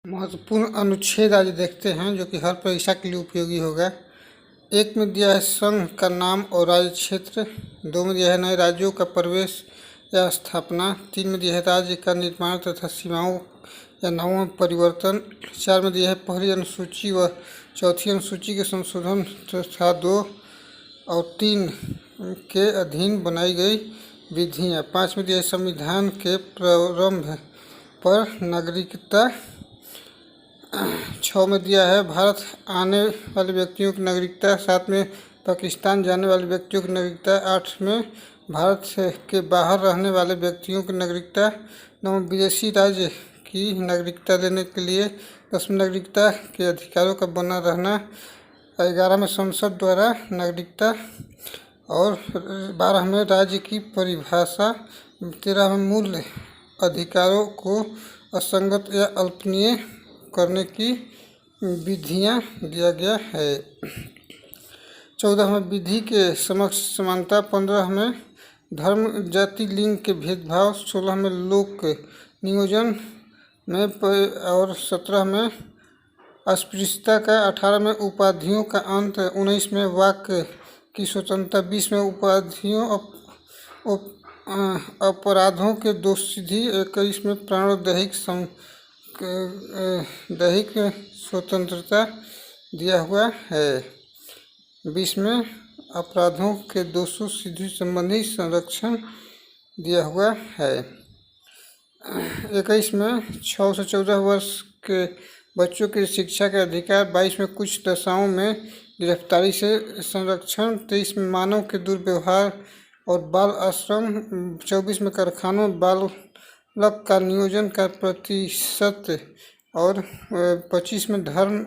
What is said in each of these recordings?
महत्वपूर्ण अनुच्छेद आज देखते हैं जो कि हर परीक्षा के लिए उपयोगी होगा। 1 में दिया है संघ का नाम और राज्य क्षेत्र। 2 में दिया है नए राज्यों का प्रवेश या स्थापना। 3 में दिया है राज्य का निर्माण तथा सीमाओं या नामों में परिवर्तन। 4 में दिया है पहली अनुसूची व चौथी अनुसूची के संशोधन तथा 2 और 3 के अधीन बनाई गई विधियाँ। 5 में दिया है संविधान के प्रारंभ पर नागरिकता। 6 में दिया है भारत आने वाले व्यक्तियों की नागरिकता। 7 में पाकिस्तान जाने वाले व्यक्तियों की नागरिकता। 8 में भारत के बाहर रहने वाले व्यक्तियों की नागरिकता। 9 में विदेशी राज्य की नागरिकता लेने के लिए। 10 में नागरिकता के अधिकारों का बना रहना। 11 में संसद द्वारा नागरिकता और 12 में राज्य की परिभाषा। 13 में मूल अधिकारों को असंगत या अल्पनीय करने की विधियाँ दिया गया है। 14 में विधि के समक्ष समानता। 15 में धर्म जाति लिंग के भेदभाव। 16 में लोक नियोजन में और 17 में अस्पृश्यता का। 18 में उपाधियों का अंत। 19 में वाक की स्वतंत्रता। 20 में उपाधियों अपराधों के दोषसिद्धि। 21 में दैहिक स्वतंत्रता दिया हुआ है। 20 में अपराधों के दोषों सिद्धि संबंधी संरक्षण दिया हुआ है। 21 में 6 से 14 वर्ष के बच्चों के शिक्षा के अधिकार। 22 में कुछ दशाओं में गिरफ्तारी से संरक्षण। 23 में मानव के दुर्व्यवहार और बाल आश्रम। 24 में कारखानों बालक का नियोजन का प्रतिशत और 25 में धर्म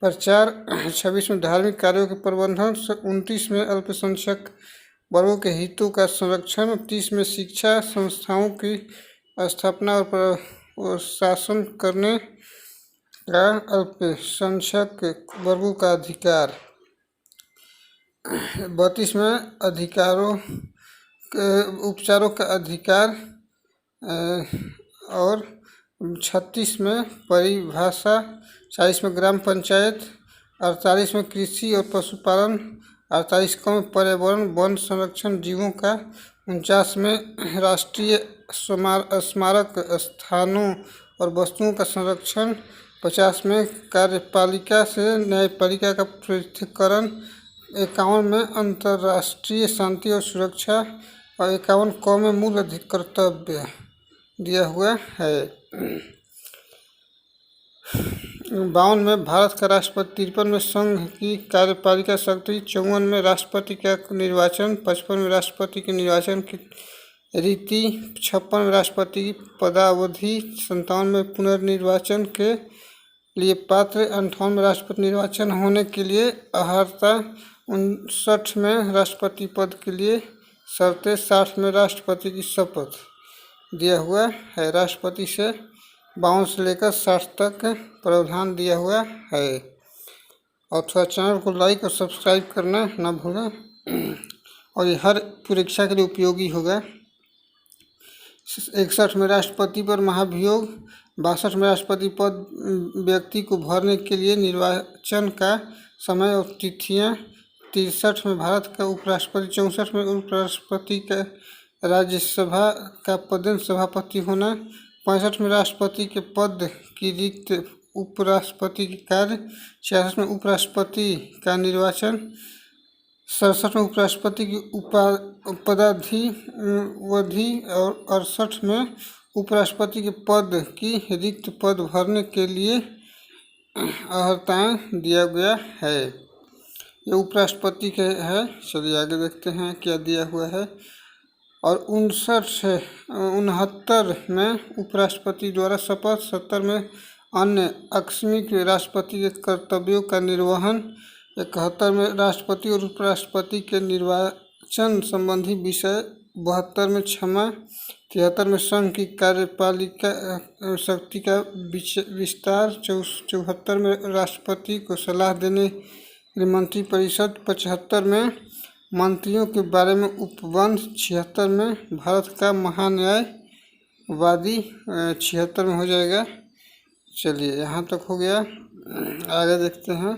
प्रचार। 26 में धार्मिक कार्यों के प्रबंधन। 29 में अल्पसंख्यक वर्गों के हितों का संरक्षण। 30 में शिक्षा संस्थाओं की स्थापना और शासन करने का अल्पसंख्यक वर्गों का अधिकार। 32 में उपचारों का अधिकार और 36 में परिभाषा। 40 में ग्राम पंचायत। 48 में कृषि और पशुपालन। 48 में पर्यावरण वन संरक्षण जीवों का। 49 में राष्ट्रीय स्मारक स्थानों और वस्तुओं का संरक्षण। 50 में कार्यपालिका से न्यायपालिका का पृथक्करण। 51 में अंतर्राष्ट्रीय शांति और सुरक्षा और 51 में मूल कर्तव्य दिया हुआ है। 52 में भारत का राष्ट्रपति। 53 में संघ की कार्यपालिका शक्ति। 54 में राष्ट्रपति का निर्वाचन। 55 में राष्ट्रपति के निर्वाचन की रीति। 56 में राष्ट्रपति की पदावधि। 57 में पुनर्निर्वाचन के लिए पात्र। 58 में राष्ट्रपति निर्वाचन होने के लिए अर्हता। 59 में राष्ट्रपति पद के लिए शर्तें। 60 में राष्ट्रपति की शपथ दिया हुआ है। राष्ट्रपति से 52 से लेकर 60 तक प्रावधान दिया हुआ है। और थोड़ा चैनल को लाइक और सब्सक्राइब करना ना भूलें और ये हर परीक्षा के लिए उपयोगी होगा। 61 में राष्ट्रपति पर महाभियोग। 62 में राष्ट्रपति पद व्यक्ति को भरने के लिए निर्वाचन का समय और तिथियाँ। 63 में भारत का उपराष्ट्रपति। 64 में उपराष्ट्रपति का राज्यसभा का पदेन सभापति होना। 65 में राष्ट्रपति के पद की रिक्त उपराष्ट्रपति के कार्य। 66 में उपराष्ट्रपति का निर्वाचन। 67 में उपराष्ट्रपति की पदावधि और 68 में उपराष्ट्रपति के पद की रिक्त पद भरने के लिए अर्हताएँ दिया गया है। ये उपराष्ट्रपति के है। चलिए आगे देखते हैं क्या दिया हुआ है। और 69 में उपराष्ट्रपति द्वारा शपथ। 70 में अन्य आकस्मिक राष्ट्रपति के कर्तव्यों का निर्वहन। 71 में राष्ट्रपति और उपराष्ट्रपति के निर्वाचन संबंधी विषय। 72 में क्षमा। 73 में संघ की कार्यपालिका शक्ति का विस्तार। 74 में राष्ट्रपति को सलाह देने मंत्रिपरिषद। 75 में मंत्रियों के बारे में उपबंध। 76 में भारत का महान्यायवादी 76 में हो जाएगा। चलिए यहाँ तक हो गया, आगे देखते हैं।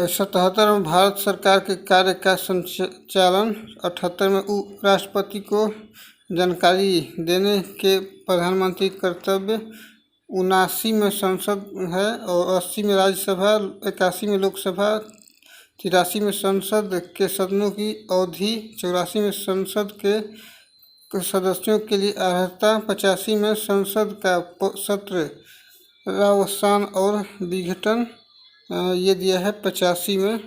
77 में भारत सरकार के कार्य का संचालन, 78 में उपराष्ट्रपति को जानकारी देने के प्रधानमंत्री कर्तव्य, 79 में संसद है और 80 में राज्यसभा, 81 में लोकसभा, 83 में संसद के सदनों की अवधि, 84 में संसद के सदस्यों के लिए अर्हता, 85 में संसद का सत्र अवसान और विघटन ये दिया है 85 में।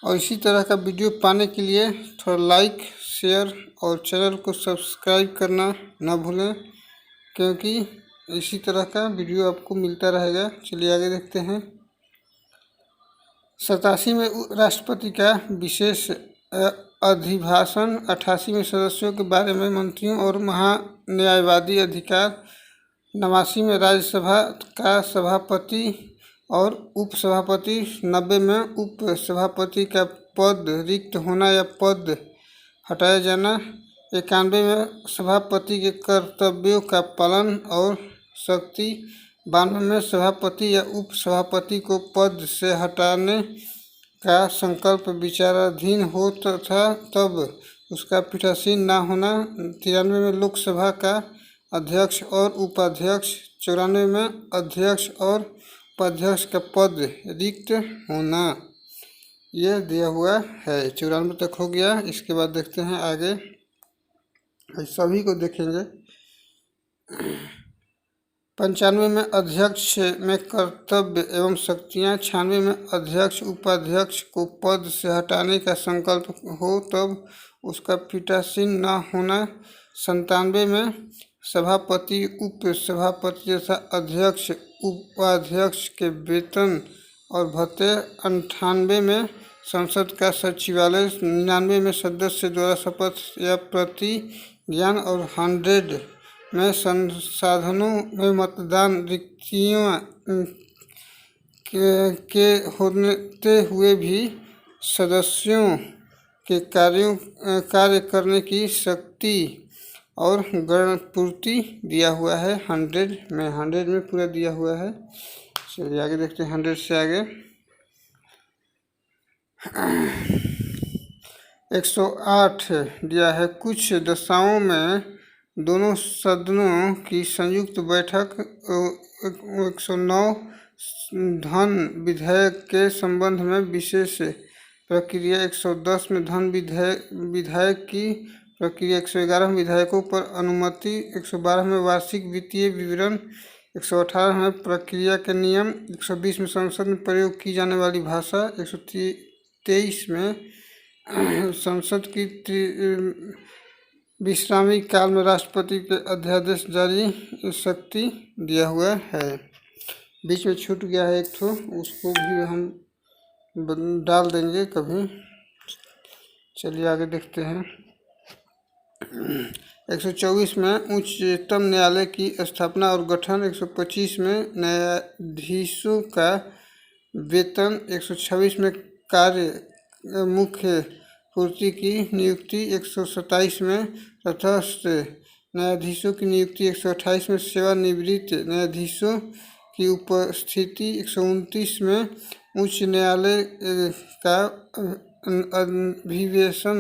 और इसी तरह का वीडियो पाने के लिए थोड़ा लाइक, शेयर और चैनल को सब्सक्राइब करना ना भूलें, क्योंकि इसी तरह का वीडियो आपको मिलता रहेगा। चलिए आगे देखते हैं। 87 में राष्ट्रपति का विशेष अभिभाषण, 88 में सदस्यों के बारे में मंत्रियों और महान्यायवादी अधिकार, 89 में राज्यसभा का सभापति और उपसभापति, 90 में उपसभापति का पद रिक्त होना या पद हटाया जाना, 91 में सभापति के कर्तव्यों का पालन और शक्ति, 92 में सभापति या उपसभापति को पद से हटाने का संकल्प विचाराधीन हो तथा तब उसका पीठासीन न होना, 93 में लोकसभा का अध्यक्ष और उपाध्यक्ष, 94 में अध्यक्ष और उपाध्यक्ष का पद रिक्त होना, यह दिया हुआ है। 94 तक हो गया। इसके बाद देखते हैं आगे, सभी को देखेंगे। 95 में अध्यक्ष में कर्तव्य एवं शक्तियाँ, 96 में अध्यक्ष उपाध्यक्ष को पद से हटाने का संकल्प हो तब उसका पीठासीन न होना, 97 में सभापति उपसभापति तथा अध्यक्ष उपाध्यक्ष के वेतन और भत्ते, 98 में संसद का सचिवालय, 99 में सदस्य द्वारा शपथ या प्रतिज्ञान और 100 में संसाधनों में मतदान रिक्तियों के होते हुए भी सदस्यों के कार्य करने की शक्ति और गणपूर्ति दिया हुआ है। 100 में पूरा दिया हुआ है। चलिए आगे देखते हैं 100 से आगे। 108 दिया है, कुछ दशाओं में दोनों सदनों की संयुक्त बैठक 109 धन विधेयक के संबंध में विशेष प्रक्रिया, 110 में धन विधेयक की प्रक्रिया, 111 में विधायकों पर अनुमति, 112 में वार्षिक वित्तीय विवरण, 118 में प्रक्रिया के नियम, 120 में संसद में प्रयोग की जाने वाली भाषा, 123 में संसद की विश्रामी काल में राष्ट्रपति के अध्यादेश जारी शक्ति दिया हुआ है। बीच में छूट गया है एक ठो, उसको भी हम डाल देंगे कभी। चलिए आगे देखते हैं। 124 में उच्चतम न्यायालय की स्थापना और गठन, 125 में न्यायाधीशों का वेतन, 126 में कार्य मुख्य पूर्ति की नियुक्ति, 127 में तटस्थ न्यायाधीशों की नियुक्ति, 128 में सेवानिवृत्त न्यायाधीशों की उपस्थिति, 129 में उच्च न्यायालय का अभिवेशन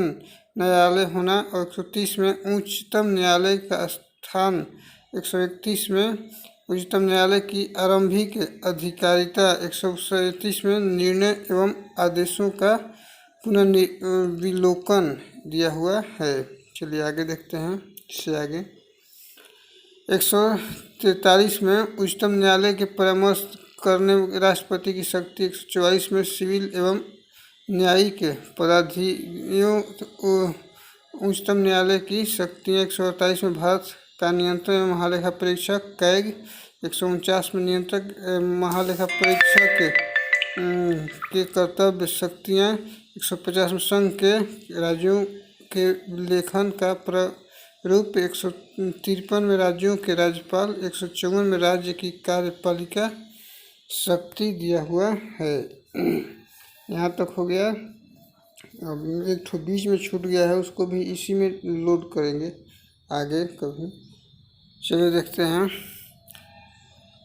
न्यायालय होना और 130 में उच्चतम न्यायालय का स्थान, 131 में उच्चतम न्यायालय की आरंभिक अधिकारिता, 137 में निर्णय एवं आदेशों का पुनर्विलोकन दिया हुआ है। चलिए आगे देखते हैं। इससे आगे 143 में उच्चतम न्यायालय के परामर्श करने राष्ट्रपति की शक्ति, 144 में सिविल एवं न्यायिक पदाधिकारियों उच्चतम न्यायालय की शक्तियाँ, 148 में भारत का नियंत्रण एवं महालेखा परीक्षक कैग, 149 में नियंत्रक महालेखा परीक्षक के कर्तव्य शक्तियाँ, 150 में संघ के राज्यों के लेखन का प्रारूप, 153 में राज्यों के राज्यपाल, 154 में राज्य की कार्यपालिका शक्ति दिया हुआ है। यहाँ तक हो गया। अब एक तो बीच में छूट गया है, उसको भी इसी में लोड करेंगे आगे कभी। चलिए देखते हैं।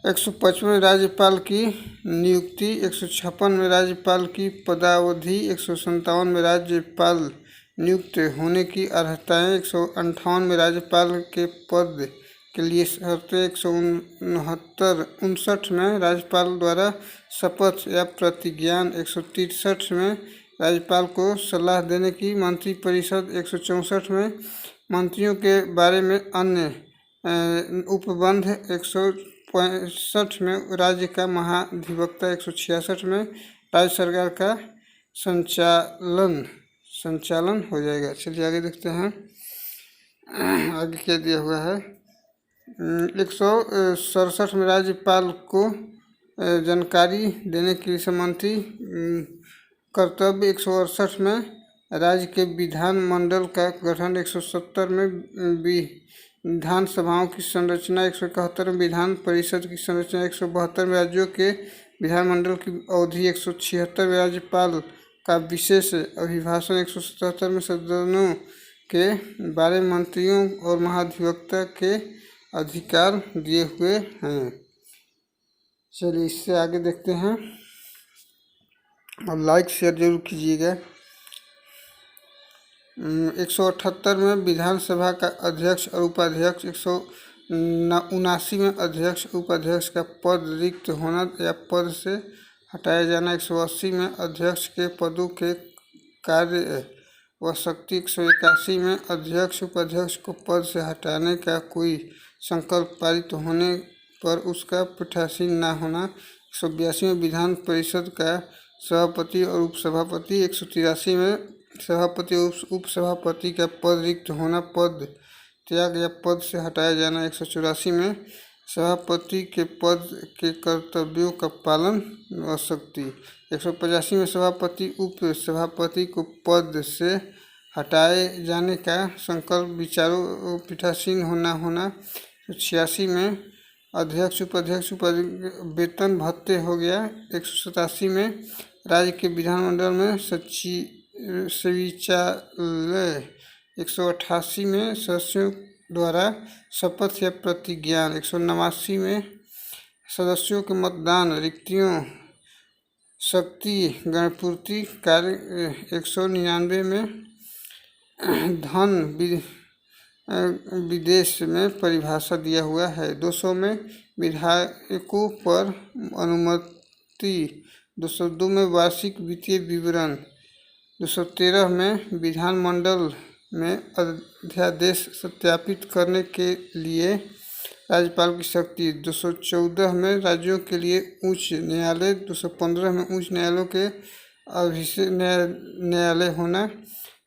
155 राज्यपाल की नियुक्ति, 156 में राज्यपाल की पदावधि, 157 में राज्यपाल नियुक्त होने की अर्हताएँ, 158 में राज्यपाल के पद के लिए शर्तें, 169 में राज्यपाल द्वारा शपथ या प्रतिज्ञान, 163 में राज्यपाल को सलाह देने की मंत्रिपरिषद, 164 में मंत्रियों के बारे में अन्य उपबंध, 165 में राज्य का महाधिवक्ता, 166 में राज्य सरकार का संचालन हो जाएगा। चलिए आगे देखते हैं। आगे क्या दिया हुआ है। 167 में राज्यपाल को जानकारी देने के लिए मंत्री कर्तव्य, 168 में राज्य के विधानमंडल का गठन, 170 में विधानसभाओं की संरचना, 171 में विधान परिषद की संरचना, 172 में राज्यों के विधानमंडल की अवधि, 176 में राज्यपाल का विशेष अभिभाषण, 177 में सदनों के बारे में मंत्रियों और महाधिवक्ता के अधिकार दिए हुए हैं। चलिए इससे आगे देखते हैं और लाइक शेयर जरूर कीजिएगा। 178 में विधानसभा का अध्यक्ष और उपाध्यक्ष, 179 में अध्यक्ष उपाध्यक्ष का पद रिक्त होना या पद से हटाया जाना, 180 में अध्यक्ष के पदों के कार्य व शक्ति, 181 में अध्यक्ष उपाध्यक्ष को पद से हटाने का कोई संकल्प पारित होने पर उसका पीठासीन न होना, 182 में विधान परिषद का सभापति और उपसभापति, 183 में सभापति और उपसभापति का पद रिक्त होना, पद त्याग या पद से हटाया जाना, 184 में सभापति के पद के कर्तव्यों का पालन व शक्ति, 185 में सभापति उप सभापति को पद से हटाए जाने का संकल्प विचारों पीठासीन होना, 86 में अध्यक्ष उपाध्यक्ष वेतन भत्ते हो गया, 187 में राज्य के विधानमंडल में शौचालय, 188 में सदस्यों द्वारा शपथ या प्रतिज्ञान, 189 में सदस्यों के मतदान, रिक्तियों शक्ति गणपूर्ति कार्य, 199 में धन विदेश में परिभाषा दिया हुआ है, 200 में विधायकों पर अनुमति, 202 में वार्षिक वित्तीय विवरण, 213 में विधानमंडल में अध्यादेश सत्यापित करने के लिए राज्यपाल की शक्ति, 214 में राज्यों के लिए उच्च न्यायालय, 215 में उच्च न्यायालयों के अभिषेक न्यायालय होना,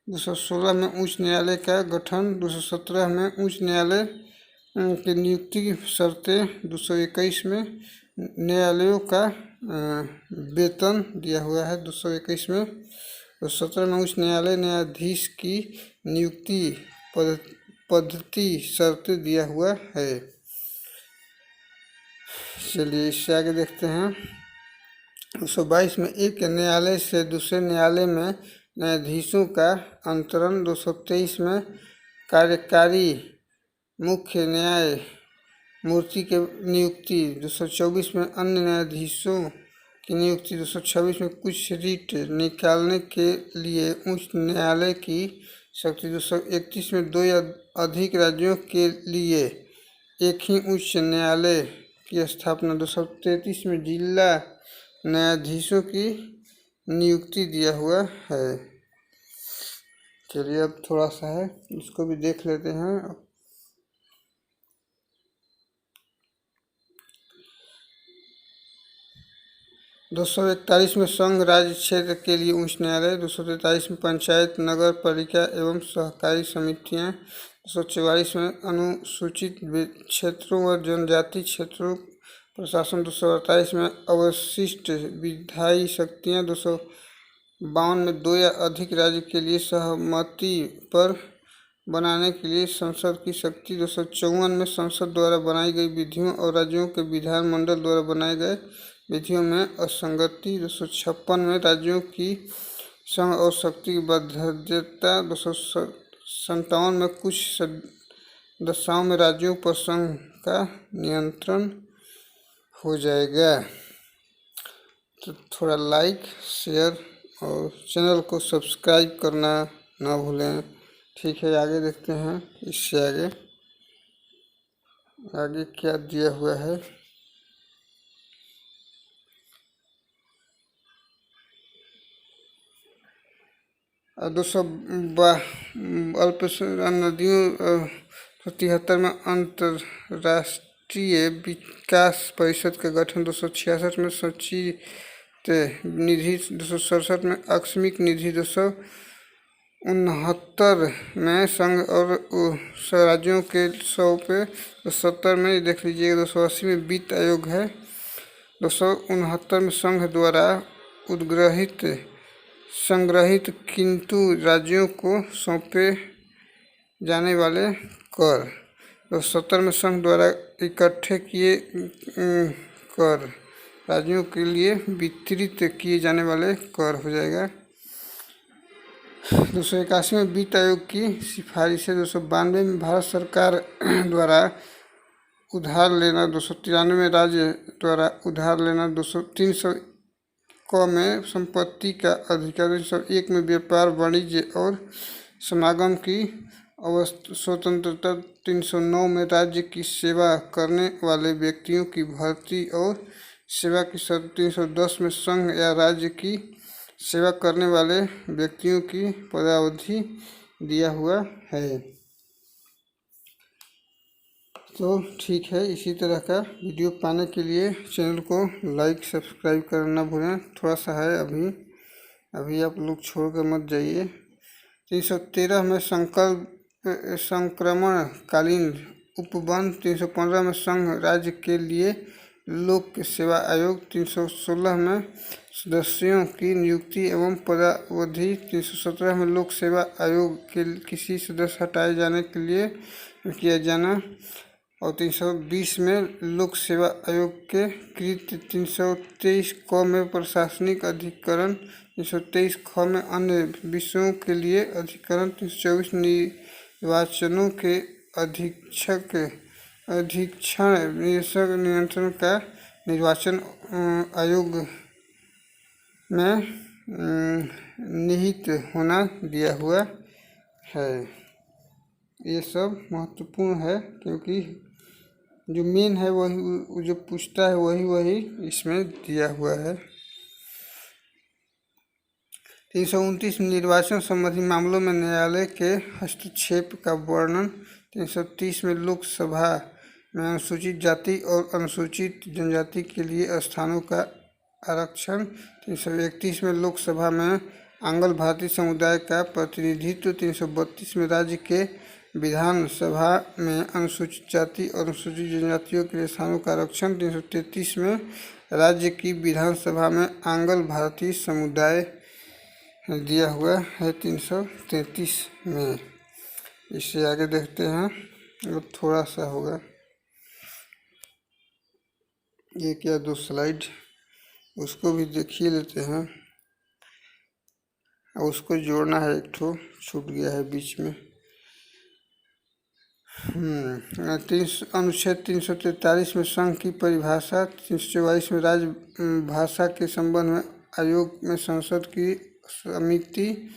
216 में उच्च न्यायालय का गठन, 217 में उच्च न्यायालय की नियुक्ति की शर्तें, 221 में न्यायालयों का वेतन दिया हुआ है, 221 में, 217 में उच्च न्यायालय न्यायाधीश की नियुक्ति पद्धति शर्तें दिया हुआ है। चलिए इससे आगे देखते हैं। 222 में एक न्यायालय से दूसरे न्यायालय में न्यायाधीशों का अंतरण, 223 में कार्यकारी मुख्य न्यायमूर्ति के नियुक्ति, 224 में अन्य न्यायाधीशों की नियुक्ति, 226 में कुछ रिट निकालने के लिए उच्च न्यायालय की शक्ति, 231 में दो या अधिक राज्यों के लिए एक ही उच्च न्यायालय की स्थापना, 233 में जिला न्यायाधीशों की नियुक्ति दिया हुआ है। चलिए अब थोड़ा सा है इसको भी देख लेते हैं। 241 में संघ राज्य क्षेत्र के लिए उच्च न्यायालय, 243 में पंचायत नगर पालिका एवं सहकारी समितियां, 244 में अनुसूचित क्षेत्रों व जनजाति क्षेत्रों प्रशासन, 248 में अवशिष्ट विधायी शक्तियाँ, 252 में दो या अधिक राज्य के लिए सहमति पर बनाने के लिए संसद की शक्ति, 254 में संसद द्वारा बनाई गई विधियों और राज्यों के विधानमंडल द्वारा बनाए गए विधियों में असंगति, 256 में राज्यों की संघ और शक्ति की बाध्यता, 257 में कुछ दशाओं में राज्यों पर संघ का नियंत्रण हो जाएगा। तो थोड़ा लाइक, शेयर और चैनल को सब्सक्राइब करना ना भूलें। ठीक है, आगे देखते हैं। इससे आगे क्या दिया हुआ है। दोस्तों, अल्प नदियों 73 में अंतर्राष्ट्रीय विकास परिषद का गठन 266 में, संचित निधि 267 में, आकस्मिक निधि 269 में, संघ और राज्यों के 100 पे 270 में, देख लीजिएगा 280 में वित्त आयोग है। 269 में संघ द्वारा संग्रहित किंतु राज्यों को सौंपे जाने वाले कर। 270 में संघ द्वारा इकट्ठे किए कर राज्यों के लिए वितरित किए जाने वाले कर हो जाएगा। 281 में वित्त आयोग की सिफारिश है। 292 में भारत सरकार द्वारा उधार लेना। 293 में राज्य द्वारा उधार लेना। 300 में संपत्ति का अधिकार। 301 में व्यापार, वाणिज्य और समागम की स्वतंत्रता। 309 में राज्य की सेवा करने वाले व्यक्तियों की भर्ती और सेवा की शर्त। 310 में संघ या राज्य की सेवा करने वाले व्यक्तियों की पदावधि दिया हुआ है। तो ठीक है, इसी तरह का वीडियो पाने के लिए चैनल को लाइक, सब्सक्राइब करना भूलें। थोड़ा सा है अभी आप लोग छोड़ कर मत जाइए। 313 में संक्रमणकालीन उपबंध। 315 में संघ राज्य के लिए लोक सेवा आयोग। 316 में सदस्यों की नियुक्ति एवं पदावधि। 317 में लोक सेवा आयोग के किसी सदस्य हटाए जाने के लिए किया जाना। और 320 में लोक सेवा आयोग के कृत्य। 323 क में प्रशासनिक अधिकरण। 323 ख में अन्य विषयों के लिए अधिकरण। 324 निर्वाचनों के अधीक्षण नियंत्रण का निर्वाचन आयोग में निहित होना दिया हुआ है। ये सब महत्वपूर्ण है क्योंकि जो मेन है वही जो पूछता है वही इसमें दिया हुआ है। 329 निर्वाचन संबंधी मामलों में न्यायालय के हस्तक्षेप का वर्णन। 330 में लोकसभा में अनुसूचित जाति और अनुसूचित जनजाति के लिए स्थानों का आरक्षण। 331 में लोकसभा में आंग्ल भारतीय समुदाय का प्रतिनिधित्व। 332 में राज्य के विधानसभा में अनुसूचित जाति और अनुसूचित जनजातियों के लिए स्थानों का आरक्षण। 333 में राज्य की विधानसभा में आंग्ल भारतीय समुदाय दिया हुआ है। 333 में। इससे आगे देखते हैं, और थोड़ा सा होगा ये क्या 2 स्लाइड, उसको भी देखिए लेते हैं। उसको जोड़ना है, एक ठो छूट गया है बीच में। अनुच्छेद 343 में संघ की परिभाषा। 344 में राजभाषा के संबंध में आयोग में संसद की समिति।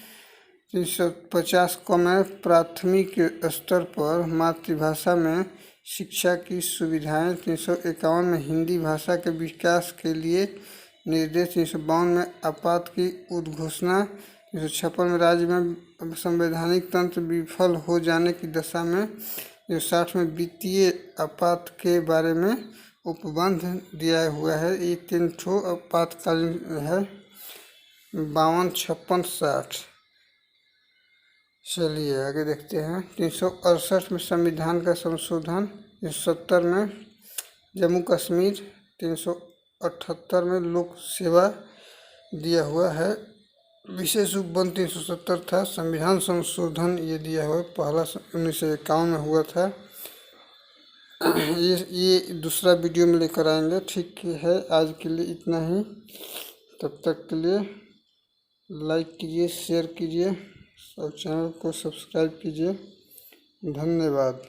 350 क में प्राथमिक स्तर पर मातृभाषा में शिक्षा की सुविधाएं। 351 में हिंदी भाषा के विकास के लिए निर्देश। 352 में आपात की उद्घोषणा। 356 में राज्य में संवैधानिक तंत्र विफल हो जाने की दशा में। 60 में वित्तीय आपात के बारे में उपबंध दिया हुआ है। ये 3 ठो आपातकालीन है। 52, 56, 60। चलिए आगे देखते हैं। 368 में संविधान का संशोधन। 370 में जम्मू कश्मीर। 378 में लोक सेवा दिया हुआ है। विशेष उपबंध 370 था। संविधान संशोधन ये दिया हुआ पहला 1951 में हुआ था। ये दूसरा वीडियो में लेकर आएंगे। ठीक है, आज के लिए इतना ही। तब तक के लिए लाइक कीजिए, शेयर कीजिए और चैनल को सब्सक्राइब कीजिए। धन्यवाद।